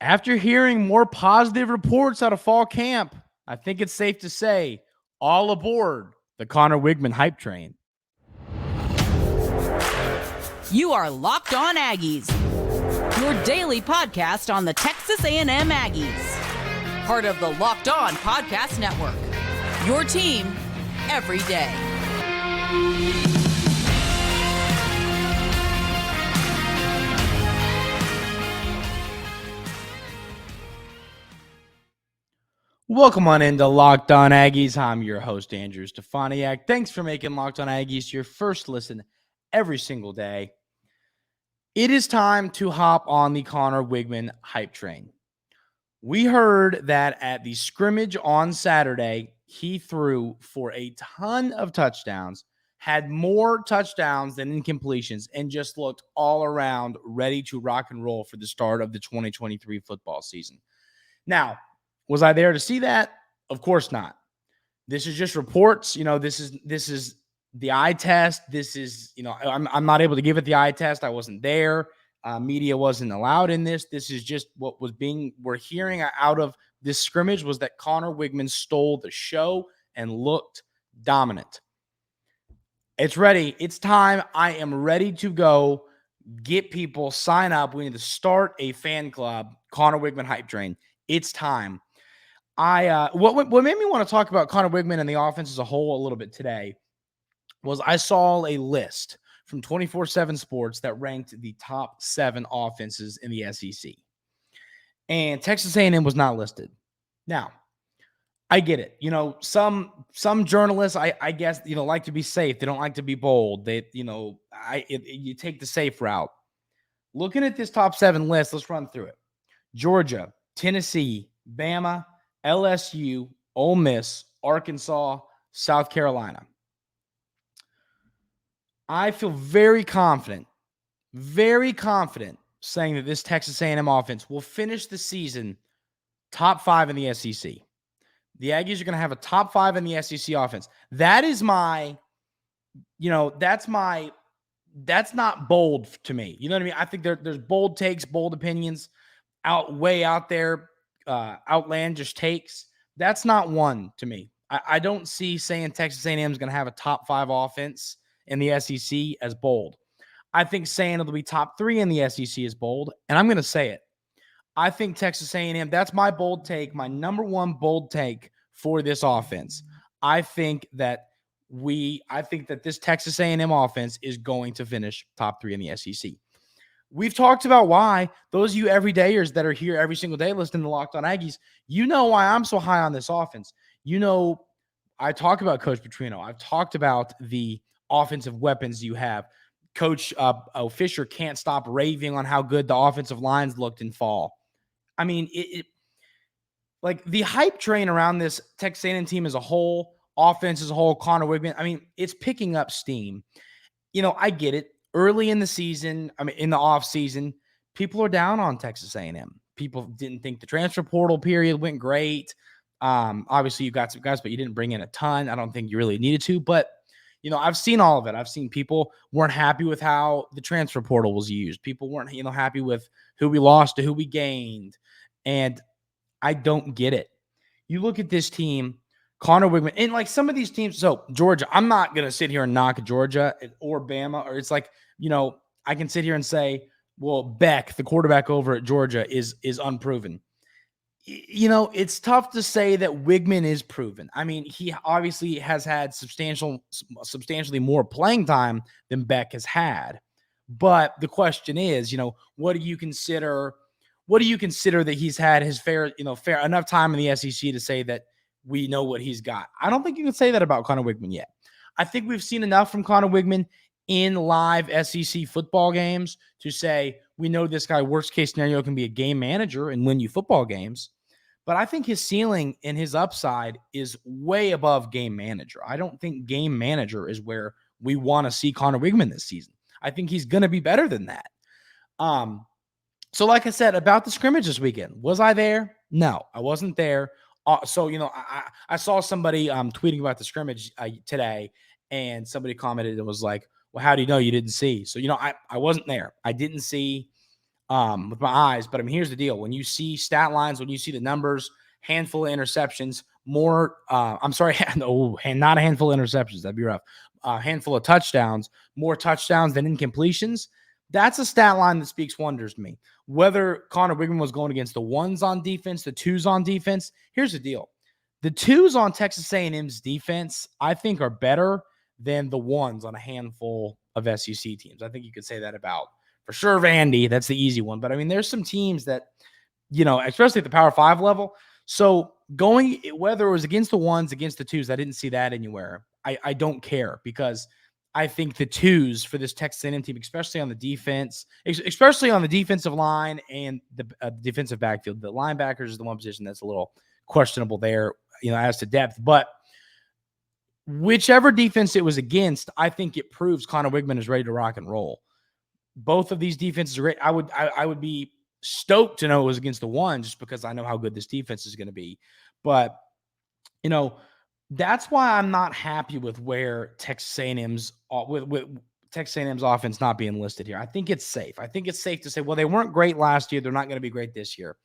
After hearing more positive reports out of fall camp, I think it's safe to say all aboard the Conner Weigman hype train. You are Locked On Aggies, your daily podcast on the Texas A&M Aggies. Part of the Locked On Podcast Network, your team every day. Welcome on into Locked On Aggies. I'm your host, Andrew Stefaniak. Thanks for making Locked On Aggies your first listen every single day. It is time to hop on the Conner Weigman hype train. We heard that at the scrimmage on Saturday, he threw for a ton of touchdowns, had more touchdowns than incompletions, and just looked all around ready to rock and roll for the start of the 2023 football season. Now, was I there to see that? Of course not. This is just reports. This is the eye test. This is, I'm not able to give it the eye test. I wasn't there. Media wasn't allowed in this. This is just what we're hearing out of this scrimmage was that Conner Weigman stole the show and looked dominant. It's ready. It's time. I am ready to go get people sign up. We need to start a fan club, Conner Weigman hype train. It's time. What made me want to talk about Conner Weigman and the offense as a whole a little bit today was I saw a list from 24/7 Sports that ranked the top 7 offenses in the SEC. And Texas A&M was not listed. Now, I get it. Some journalists, I guess, like to be safe. They don't like to be bold. You take the safe route. Looking at this top 7 list, let's run through it. Georgia, Tennessee, Bama, LSU, Ole Miss, Arkansas, South Carolina. I feel very confident saying that this Texas A&M offense will finish the season top 5 in the SEC. The Aggies are going to have a top 5 in the SEC offense. That is that's not bold to me. You know what I mean? I think there's bold takes, bold opinions way out there. Outlandish takes. That's not one to me. I don't see saying Texas A&M is going to have a top 5 offense in the SEC as bold. I think saying it'll be top 3 in the SEC is bold, and I'm going to say it. I think Texas A&M, that's my bold take, my number one bold take for this offense. I think that this Texas A&M offense is going to finish top 3 in the SEC. We've talked about why. Those of you everydayers that are here every single day listening to Locked On Aggies, you know why I'm so high on this offense. I talk about Coach Petrino. I've talked about the offensive weapons you have. Coach Fisher can't stop raving on how good the offensive lines looked in fall. I mean, like the hype train around this Texas A&M team as a whole, offense as a whole, Conner Weigman, I mean, it's picking up steam. I get it. Early in the season, in the off season, people are down on Texas A&M. People didn't think the transfer portal period went great. Obviously, you got some guys, but you didn't bring in a ton. I don't think you really needed to. But, I've seen all of it. I've seen people weren't happy with how the transfer portal was used. People weren't, happy with who we lost to who we gained. And I don't get it. You look at this team, Conner Weigman, and like some of these teams, so Georgia, I'm not going to sit here and knock Georgia or Bama, or it's like, I can sit here and say, well, Beck, the quarterback over at Georgia, is unproven. It's tough to say that Weigman is proven. I mean, he obviously has had substantially more playing time than Beck has had. But the question is, what do you consider that he's had his fair enough time in the SEC to say that we know what he's got? I don't think you can say that about Conner Weigman yet. I think we've seen enough from Conner Weigman in live SEC football games to say we know this guy, worst case scenario, can be a game manager and win you football games. But I think his ceiling and his upside is way above game manager. I don't think game manager is where we want to see Conner Weigman this season. I think he's going to be better than that. So like I said, about the scrimmage this weekend, was I there? No, I wasn't there. I saw somebody tweeting about the scrimmage today, and somebody commented and was like, well, how do you know you didn't see? So, I wasn't there. I didn't see. with my eyes. But I mean, here's the deal. When you see stat lines, when you see the numbers, handful of interceptions, more, not a handful of interceptions. That'd be rough. A handful of touchdowns, more touchdowns than incompletions. That's a stat line that speaks wonders to me. Whether Conner Weigman was going against the ones on defense, the twos on defense, here's the deal. The twos on Texas A&M's defense, I think, are better than the ones on a handful of SEC teams. I think you could say that about, for sure, Vandy. That's the easy one. But, I mean, there's some teams that, especially at the Power 5 level. So going, whether it was against the ones, against the twos, I didn't see that anywhere. I don't care, because I think the twos for this Texas A&M team, especially on the defense, especially on the defensive line and the defensive backfield, the linebackers is the one position that's a little questionable there, as to depth. But whichever defense it was against, I think it proves Conner Weigman is ready to rock and roll. Both of these defenses are great. I would be stoked to know it was against the one, just because I know how good this defense is going to be. But, that's why I'm not happy with where Texas A&M's with Texas A&M's offense not being listed here. I think it's safe. I think it's safe to say, well, they weren't great last year. They're not going to be great this year.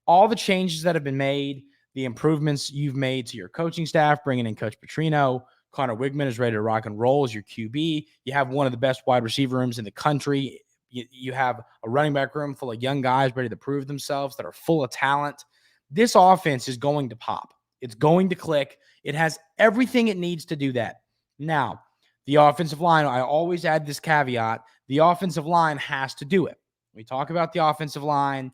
All the changes that have been made, the improvements you've made to your coaching staff, bringing in Coach Petrino, Conner Weigman is ready to rock and roll as your QB. You have one of the best wide receiver rooms in the country. You have a running back room full of young guys ready to prove themselves that are full of talent. This offense is going to pop. It's going to click. It has everything it needs to do that. Now, the offensive line, I always add this caveat, the offensive line has to do it. We talk about the offensive line.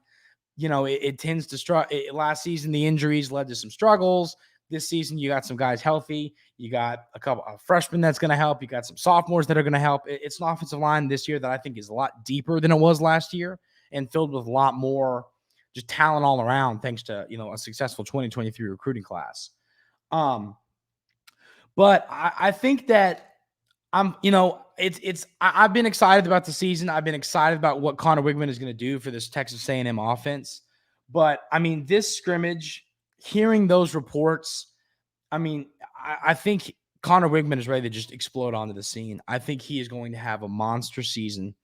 It tends to struggle. Last season, the injuries led to some struggles. This season, you got some guys healthy. You got a couple of freshmen that's going to help. You got some sophomores that are going to help. It's an offensive line this year that I think is a lot deeper than it was last year, and filled with a lot more just talent all around, thanks to, a successful 2023 recruiting class. But I think that I've been excited about the season. I've been excited about what Conner Weigman is going to do for this Texas A&M offense. But, I mean, this scrimmage, hearing those reports, I think Conner Weigman is ready to just explode onto the scene. I think he is going to have a monster season.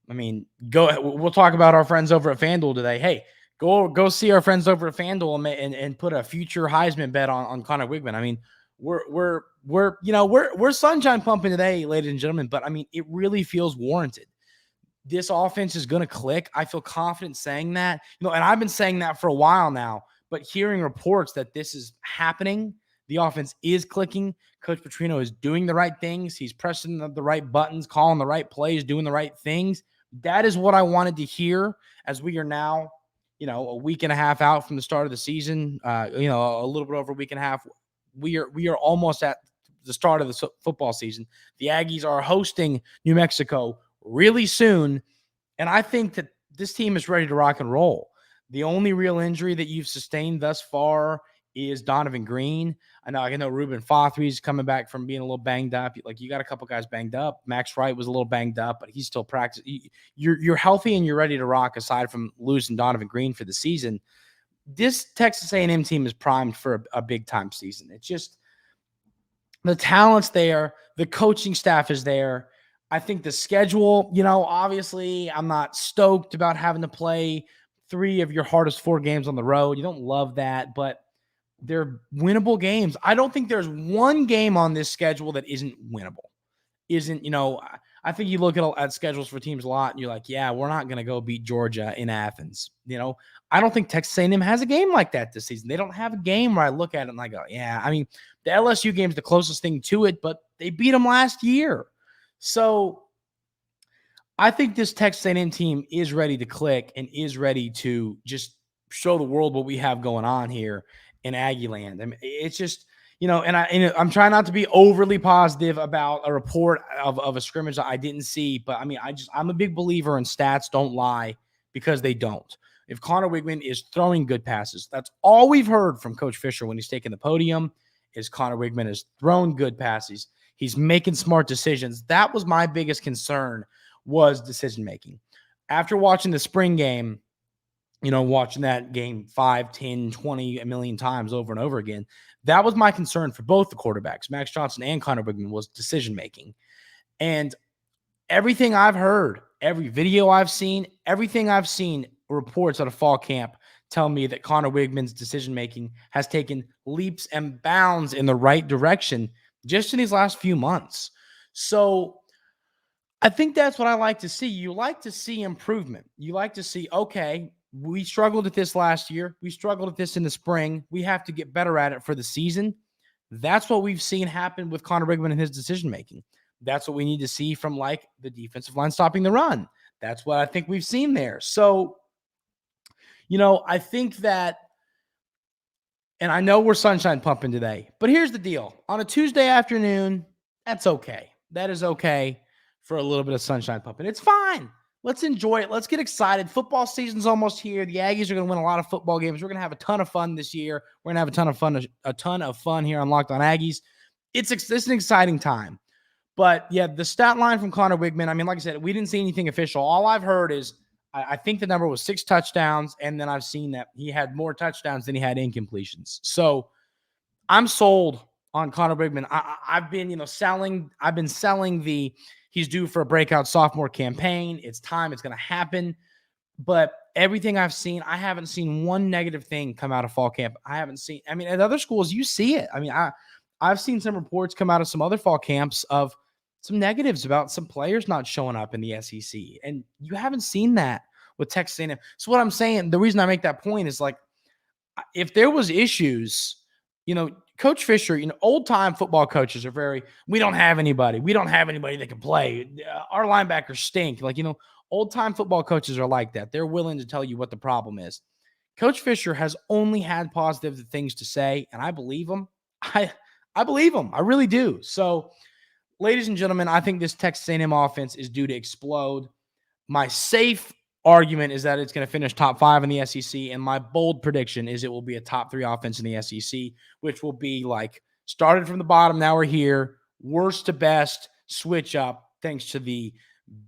We'll talk about our friends over at FanDuel today. Hey, go see our friends over at FanDuel and put a future Heisman bet on Conner Weigman. We're sunshine pumping today, ladies and gentlemen, but it really feels warranted. This offense is going to click. I feel confident saying that, and I've been saying that for a while now, but hearing reports that this is happening, the offense is clicking. Coach Petrino is doing the right things. He's pressing the right buttons, calling the right plays, doing the right things. That is what I wanted to hear as we are now, a week and a half out from the start of the season, a little bit over a week and a half. We are almost at the start of the football season. The Aggies are hosting New Mexico really soon, and I think that this team is ready to rock and roll. The only real injury that you've sustained thus far is Donovan Green. I know Ruben Fothry's coming back from being a little banged up. You got a couple guys banged up. Max Wright was a little banged up, but he's still practicing. You're healthy and you're ready to rock, aside from losing Donovan Green for the season. This Texas A&M team is primed for a big-time season. It's just the talent's there. The coaching staff is there. I think the schedule, obviously I'm not stoked about having to play 3 of your hardest 4 games on the road. You don't love that, but they're winnable games. I don't think there's one game on this schedule that isn't winnable. I think you look at schedules for teams a lot and you're like, yeah, we're not going to go beat Georgia in Athens. I don't think Texas A&M has a game like that this season. They don't have a game where I look at it and I go, yeah, the LSU game is the closest thing to it, but they beat them last year. So I think this Texas A&M team is ready to click and is ready to just show the world what we have going on here in Aggie land. It's just, and I'm trying not to be overly positive about a report of a scrimmage that I didn't see, but I'm a big believer in stats don't lie, because they don't. If Conner Weigman is throwing good passes, that's all we've heard from Coach Fisher when he's taken the podium, is Conner Weigman has thrown good passes. He's making smart decisions. That was my biggest concern, was decision-making. After watching the spring game, watching that game 5, 10, 20, a million times over and over again, that was my concern for both the quarterbacks, Max Johnson and Conner Weigman, was decision-making. And everything I've heard every video I've seen, everything I've seen, reports out of fall camp tell me that Conner Weigman's decision-making has taken leaps and bounds in the right direction just in these last few months. So I think that's what I like to see. You like to see improvement. You like to see, okay, we struggled at this last year. We struggled at this in the spring. We have to get better at it for the season. That's what we've seen happen with Conner Weigman and his decision-making. That's what we need to see from like the defensive line stopping the run. That's what I think we've seen there. So, I think that, and I know we're sunshine pumping today, but here's the deal. On a Tuesday afternoon, that's okay. That is okay for a little bit of sunshine pumping. It's fine. Let's enjoy it. Let's get excited. Football season's almost here. The Aggies are going to win a lot of football games. We're going to have a ton of fun this year. We're going to have a ton of fun here on Locked On Aggies. It's an exciting time. But yeah, the stat line from Conner Weigman, I mean, like I said, we didn't see anything official. All I've heard is I think the number was 6 touchdowns, and then I've seen that he had more touchdowns than he had incompletions. So I'm sold on Conner Weigman. I've been, selling the he's due for a breakout sophomore campaign. It's time. It's going to happen. But everything I've seen, I haven't seen one negative thing come out of fall camp. At other schools, you see it. I've seen some reports come out of some other fall camps of some negatives about some players not showing up in the SEC. And you haven't seen that with Texas A&M. So what I'm saying, the reason I make that point is like, if there was issues, Coach Fisher, old-time football coaches are we don't have anybody. We don't have anybody that can play. Our linebackers stink. Old-time football coaches are like that. They're willing to tell you what the problem is. Coach Fisher has only had positive things to say, and I believe him. I believe him. I really do. So, ladies and gentlemen, I think this Texas A&M offense is due to explode. My safe argument is that it's going to finish top 5 in the SEC, and my bold prediction is it will be a top 3 offense in the SEC, which will be like started from the bottom, now we're here, worst to best, switch up, thanks to the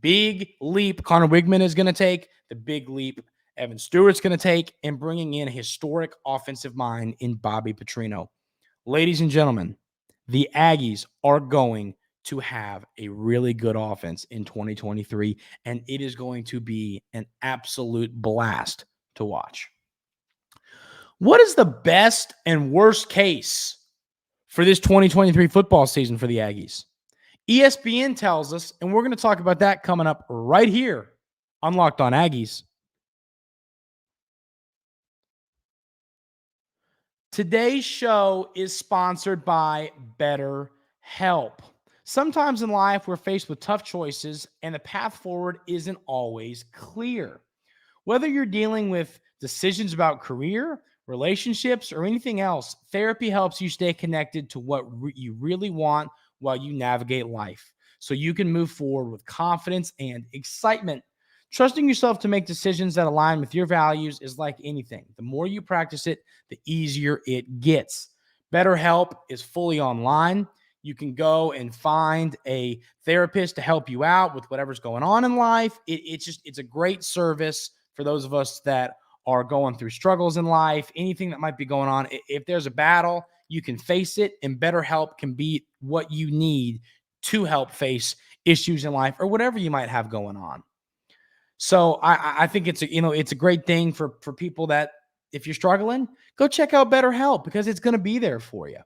big leap Conner Weigman is going to take, the big leap Evan Stewart's going to take, and bringing in a historic offensive mind in Bobby Petrino. Ladies and gentlemen, the Aggies are going to have a really good offense in 2023, and it is going to be an absolute blast to watch. What is the best and worst case for this 2023 football season for the Aggies? ESPN tells us, and we're going to talk about that coming up right here on Locked On Aggies. Today's show is sponsored by BetterHelp. Sometimes in life, we're faced with tough choices, and the path forward isn't always clear. Whether you're dealing with decisions about career, relationships, or anything else, therapy helps you stay connected to what you really want while you navigate life, so you can move forward with confidence and excitement. Trusting yourself to make decisions that align with your values is like anything. The more you practice it, the easier it gets. BetterHelp is fully online. You can go and find a therapist to help you out with whatever's going on in life. It's a great service for those of us that are going through struggles in life, anything that might be going on. If there's a battle, you can face it, and BetterHelp can be what you need to help face issues in life or whatever you might have going on. So I think it's a great thing for people that if you're struggling, go check out BetterHelp because it's going to be there for you.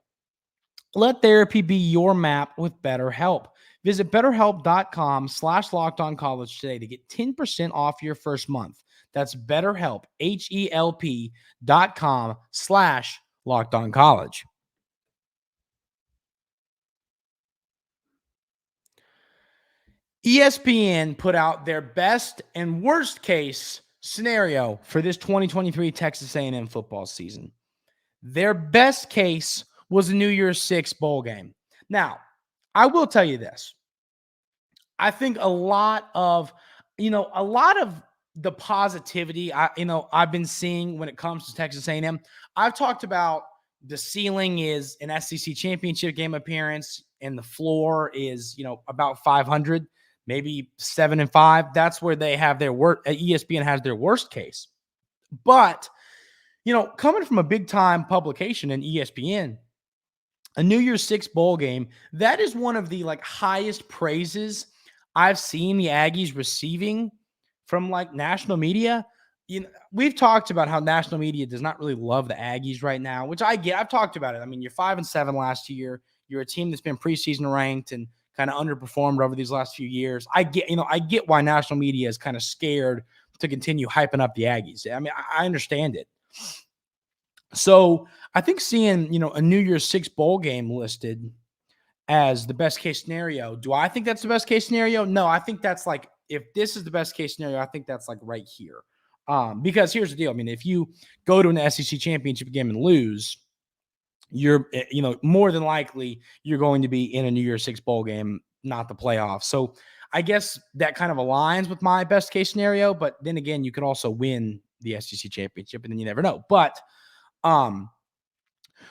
Let therapy be your map with BetterHelp. Visit BetterHelp.com/LockedOnCollege today to get 10% off your first month. That's BetterHelp, HELP.com/LockedOnCollege. ESPN put out their best and worst case scenario for this 2023 Texas A&M football season. Their best case was a New Year's Six bowl game. Now, I will tell you this. I think a lot of the positivity I've been seeing when it comes to Texas A&M. I've talked about the ceiling is an SEC championship game appearance, and the floor is about 500, maybe 7-5. That's where they have their worst. ESPN has their worst case, but coming from a big time publication in ESPN, a New Year's Six bowl game, that is one of the highest praises I've seen the Aggies receiving from like national media, we've talked about how national media does not really love the Aggies right now, which I get. I've talked about it. I mean, you're 5-7 last year. You're a team that's been preseason ranked and kind of underperformed over these last few years. I get why national media is kind of scared to continue hyping up the Aggies. I mean, I understand it. So I think seeing, a New Year's Six bowl game listed as the best case scenario, do I think that's the best case scenario? No, I think that's like, if this is the best case scenario, I think that's like right here. Because here's the deal. I mean, if you go to an SEC championship game and lose, you're, more than likely you're going to be in a New Year's Six bowl game, not the playoffs. So I guess that kind of aligns with my best case scenario. But then again, you could also win the SEC championship and then you never know. But,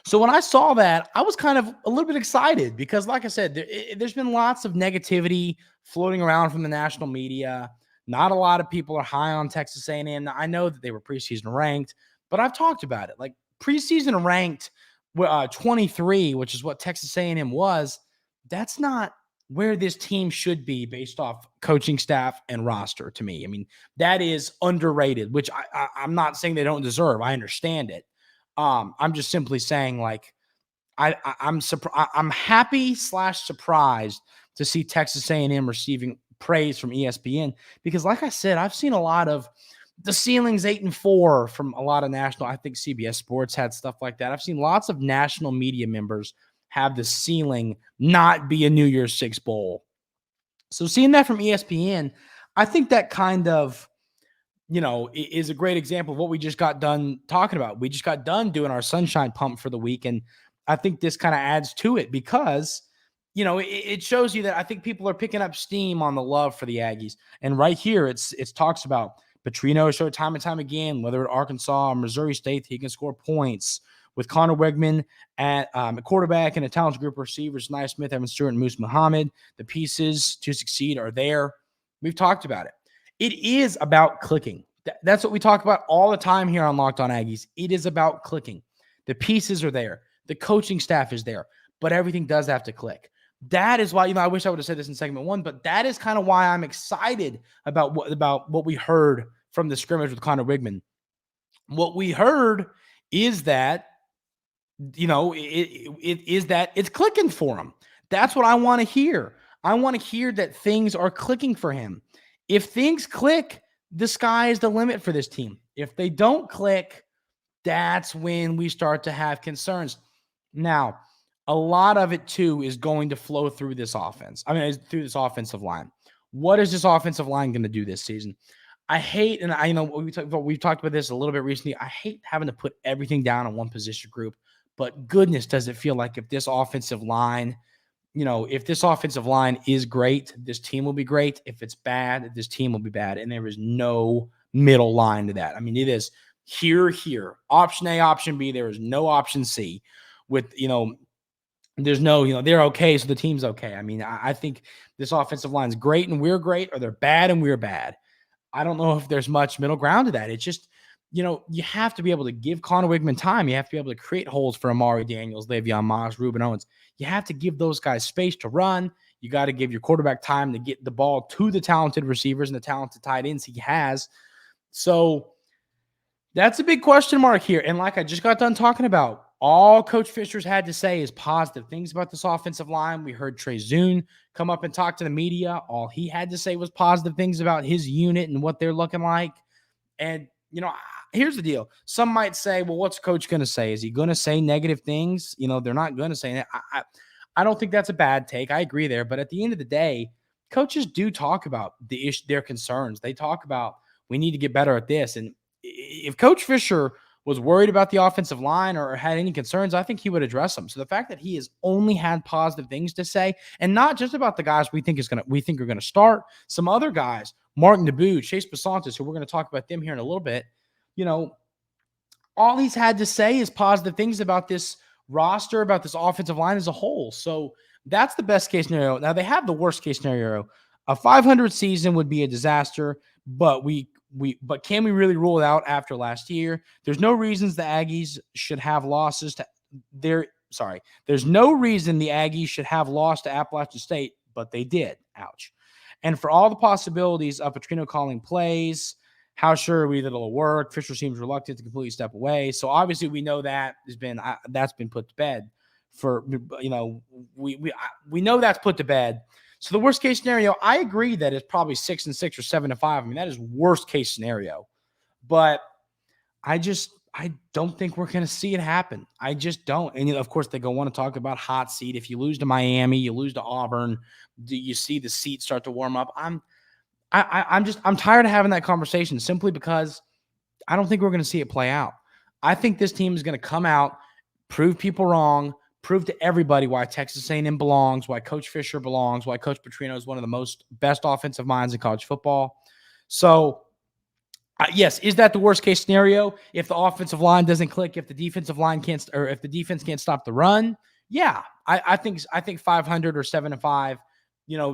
so when I saw that, I was kind of a little bit excited because, like I said, there's been lots of negativity floating around from the national media. Not a lot of people are high on Texas A&M. Now, I know that they were preseason ranked, but I've talked about it. Like preseason ranked 23, which is what Texas A&M was, that's not where this team should be based off coaching staff and roster to me. I mean, that is underrated, which I'm not saying they don't deserve. I understand it. I'm just simply saying, like, I'm happy / surprised to see Texas A&M receiving praise from ESPN because, like I said, I've seen a lot of the ceilings 8-4 from a lot of national. I think CBS Sports had stuff like that. I've seen lots of national media members have the ceiling not be a New Year's Six bowl. So seeing that from ESPN, I think that kind of, is a great example of what we just got done talking about. We just got done doing our sunshine pump for the week. And I think this kind of adds to it because, it shows you that I think people are picking up steam on the love for the Aggies. And right here, it talks about Petrino showed time and time again, whether at Arkansas or Missouri State, he can score points. With Conner Weigman at a quarterback and a talented group of receivers, Naismith, Evan Stewart, and Moose Muhammad, the pieces to succeed are there. We've talked about it. It is about clicking. That's what we talk about all the time here on Locked On Aggies. It is about clicking. The pieces are there. The coaching staff is there. But everything does have to click. That is why, I wish I would have said this in segment 1, but that is kind of why I'm excited about what we heard from the scrimmage with Conner Weigman. What we heard is that, it is that it's clicking for him. That's what I want to hear. I want to hear that things are clicking for him. If things click, the sky is the limit for this team. If they don't click, that's when we start to have concerns. Now, a lot of it, too, is going to flow through this offense. Through this offensive line. What is this offensive line going to do this season? I hate, and I know we've talked about this a little bit recently, I hate having to put everything down on one position group, but goodness, does it feel like if this offensive line is great, this team will be great. If it's bad, this team will be bad. And there is no middle line to that. I mean, it is here, option A, option B. There is no option C with, there's no, they're okay. So the team's okay. I mean, I think this offensive line is great and we're great, or they're bad and we're bad. I don't know if there's much middle ground to that. It's just, you have to be able to give Conner Weigman time. You have to be able to create holes for Amari Daniels, Le'Veon Moss, Reuben Owens. You have to give those guys space to run. You got to give your quarterback time to get the ball to the talented receivers and the talented tight ends he has. So that's a big question mark here. And like I just got done talking about, all Coach Fisher's had to say is positive things about this offensive line. We heard Trey Zune come up and talk to the media. All he had to say was positive things about his unit and what they're looking like. And, here's the deal. Some might say, well, what's Coach going to say? Is he going to say negative things? They're not going to say that. I don't think that's a bad take. I agree there. But at the end of the day, coaches do talk about their concerns. They talk about, we need to get better at this. And if Coach Fisher was worried about the offensive line or had any concerns, I think he would address them. So the fact that he has only had positive things to say, and not just about the guys we think are going to start, some other guys, Martin Naboo, Chase Basantis, who we're going to talk about them here in a little bit, all he's had to say is positive things about this roster, about this offensive line as a whole. So that's the best case scenario. Now they have the worst case scenario. A 500 season would be a disaster, but can we really rule it out after last year? There's no reasons the Aggies should have losses to There's no reason the Aggies should have lost to Appalachian State, but they did. Ouch. And for all the possibilities of Petrino calling plays, how sure are we that it'll work? Fisher seems reluctant to completely step away. So obviously we know that that's been put to bed. We know that's put to bed. So the worst case scenario, I agree that it's probably 6-6 or 7-5. I mean, that is worst case scenario. But I don't think we're going to see it happen. I just don't. And of course, they want to talk about hot seat. If you lose to Miami, you lose to Auburn, do you see the seat start to warm up? I'm tired of having that conversation simply because I don't think we're going to see it play out. I think this team is going to come out, prove people wrong, prove to everybody why Texas A&M belongs, why Coach Fisher belongs, why Coach Petrino is one of the best offensive minds in college football. So, yes, is that the worst case scenario? If the offensive line doesn't click, if the defensive line can't, or if the defense can't stop the run, yeah, I think 500 or 7-5,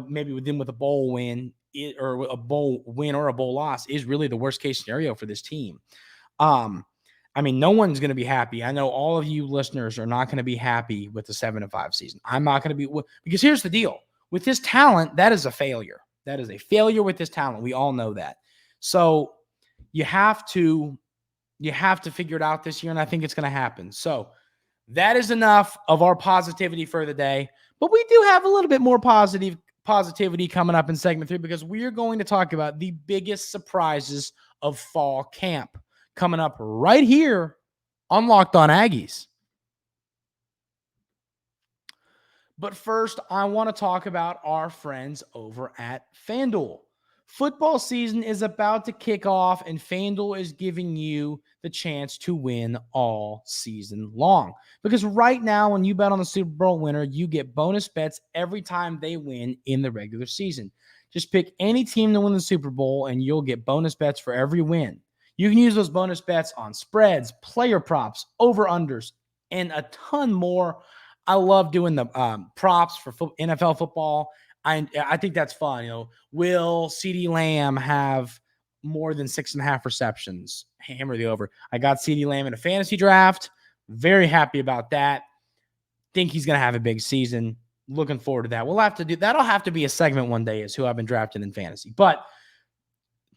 maybe with a bowl win or a bowl win or a bowl loss is really the worst case scenario for this team. I mean, no one's going to be happy. I know all of you listeners are not going to be happy with the 7-5 season. I'm not going to be, because here's the deal. With this talent, that is a failure. That is a failure with this talent. We all know that. So you have to figure it out this year, and I think it's going to happen. So that is enough of our positivity for the day. But we do have a little bit more positivity coming up in segment 3 because we are going to talk about the biggest surprises of fall camp coming up right here on Locked On Aggies. But first, I want to talk about our friends over at FanDuel. Football season is about to kick off, and FanDuel is giving you the chance to win all season long. Because right now, when you bet on the Super Bowl winner, you get bonus bets every time they win in the regular season. Just pick any team to win the Super Bowl, and you'll get bonus bets for every win. You can use those bonus bets on spreads, player props, over-unders, and a ton more. I love doing the props for NFL football. I think that's fun. Will CeeDee Lamb have more than 6.5 receptions? Hammer the over. I got CeeDee Lamb in a fantasy draft. Very happy about that. Think he's going to have a big season. Looking forward to that. That'll have to be a segment one day, is who I've been drafting in fantasy. But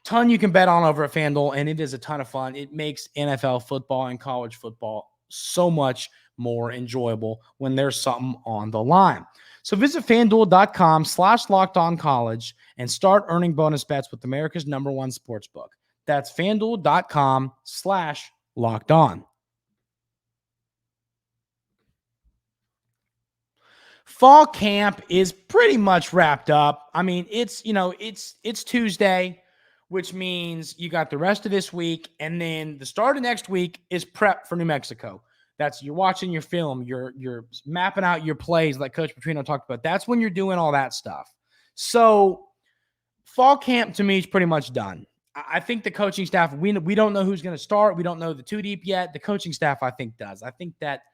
ton you can bet on over at FanDuel, and it is a ton of fun. It makes NFL football and college football so much more enjoyable when there's something on the line. So visit FanDuel.com/LockedOnCollege and start earning bonus bets with America's #1 sportsbook. That's FanDuel.com/LockedOn. Fall camp is pretty much wrapped up. I mean, it's Tuesday, which means you got the rest of this week, and then the start of next week is prep for New Mexico. That's you're watching your film, you're mapping out your plays like Coach Petrino talked about. That's when you're doing all that stuff. So fall camp to me is pretty much done. I think the coaching staff, we don't know who's going to start. We don't know the two deep yet. The coaching staff, I think, does. I think that,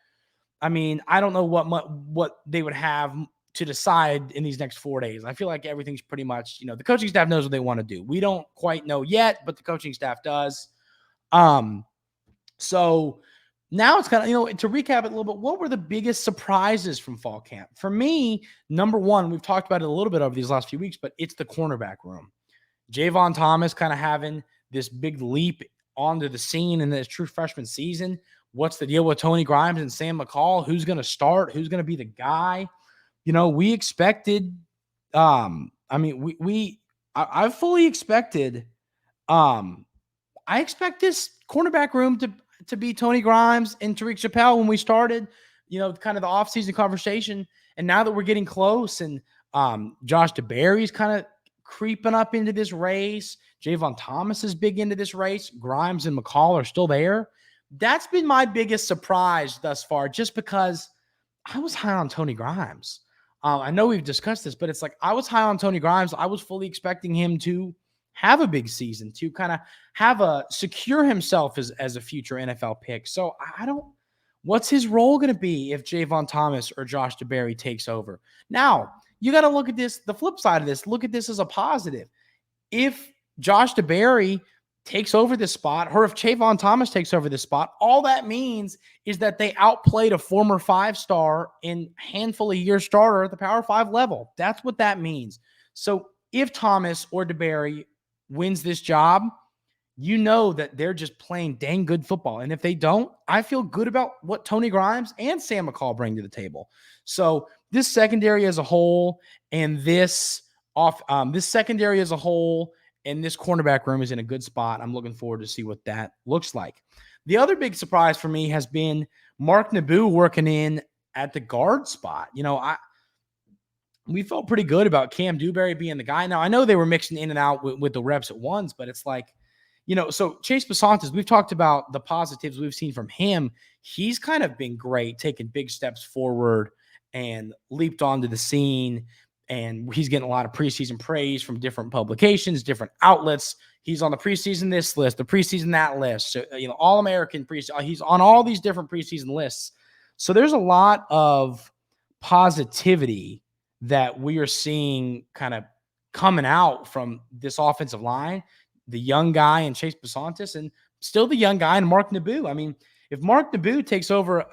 I don't know what they would have to decide in these next 4 days. I feel like everything's pretty much, the coaching staff knows what they want to do. We don't quite know yet, but the coaching staff does. So now it's kind of, to recap it a little bit, what were the biggest surprises from fall camp? For me, number one, we've talked about it a little bit over these last few weeks, but it's the cornerback room. Javon Thomas kind of having this big leap onto the scene in this true freshman season. What's the deal with Tony Grimes and Sam McCall? Who's going to start? Who's going to be the guy? We expected, I fully expected, I expect this cornerback room to be Tony Grimes and Tariq Chappelle when we started, kind of the offseason conversation. And now that we're getting close and Josh DeBerry's kind of creeping up into this race, Javon Thomas is big into this race, Grimes and McCall are still there. That's been my biggest surprise thus far, just because I was high on Tony Grimes. I know we've discussed this, but it's like I was high on Tony Grimes. I was fully expecting him to have a big season, to kind of secure himself as a future NFL pick. So what's his role going to be if Javon Thomas or Josh DeBerry takes over? Now, you got to look at this, the flip side of this, look at this as a positive. If Josh DeBerry takes over this spot, or if Javon Thomas takes over this spot, all that means is that they outplayed a former 5-star and handful of year starter at the Power 5 level. That's what that means. So if Thomas or DeBerry wins this job, you know that they're just playing dang good football. And if they don't, I feel good about what Tony Grimes and Sam McCall bring to the table. So this secondary as a whole and this secondary as a whole and this cornerback room is in a good spot. I'm looking forward to see what that looks like. The other big surprise for me has been Mark Naboo working in at the guard spot. We felt pretty good about Cam Dewberry being the guy. Now, I know they were mixing in and out with the reps at once, but it's like, so Chase Basantes, we've talked about the positives we've seen from him. He's kind of been great, taking big steps forward and leaped onto the scene. And he's getting a lot of preseason praise from different publications, different outlets. He's on the preseason this list, the preseason that list. So, All-American preseason. He's on all these different preseason lists. So there's a lot of positivity that we are seeing kind of coming out from this offensive line. The young guy and Chase Basantes, and still the young guy and Mark Naboo. I mean, if Mark Naboo takes over,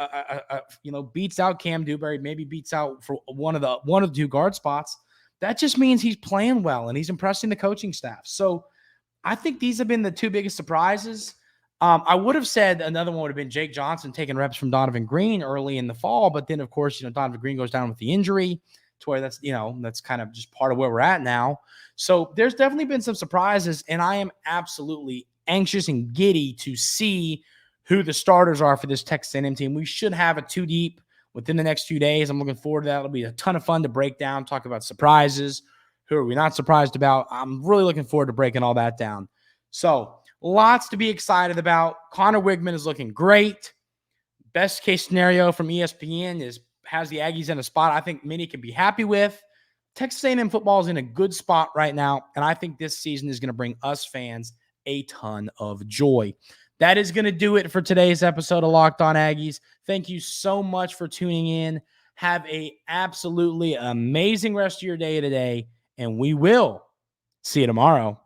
beats out Cam Dewberry, maybe beats out for one of the two guard spots, that just means he's playing well and he's impressing the coaching staff. So I think these have been the two biggest surprises. I would have said another one would have been Jake Johnson taking reps from Donovan Green early in the fall, but then of course, Donovan Green goes down with the injury to where that's kind of just part of where we're at now. So there's definitely been some surprises, and I am absolutely anxious and giddy to see who the starters are for this Texas A&M team. We should have a 2-deep within the next few days. I'm looking forward to that. It'll be a ton of fun to break down, talk about surprises. Who are we not surprised about? I'm really looking forward to breaking all that down. So lots to be excited about. Conner Weigman is looking great. Best case scenario from ESPN has the Aggies in a spot I think many can be happy with. Texas A&M football is in a good spot right now, and I think this season is going to bring us fans a ton of joy. That is going to do it for today's episode of Locked On Aggies. Thank you so much for tuning in. Have a absolutely amazing rest of your day today, and we will see you tomorrow.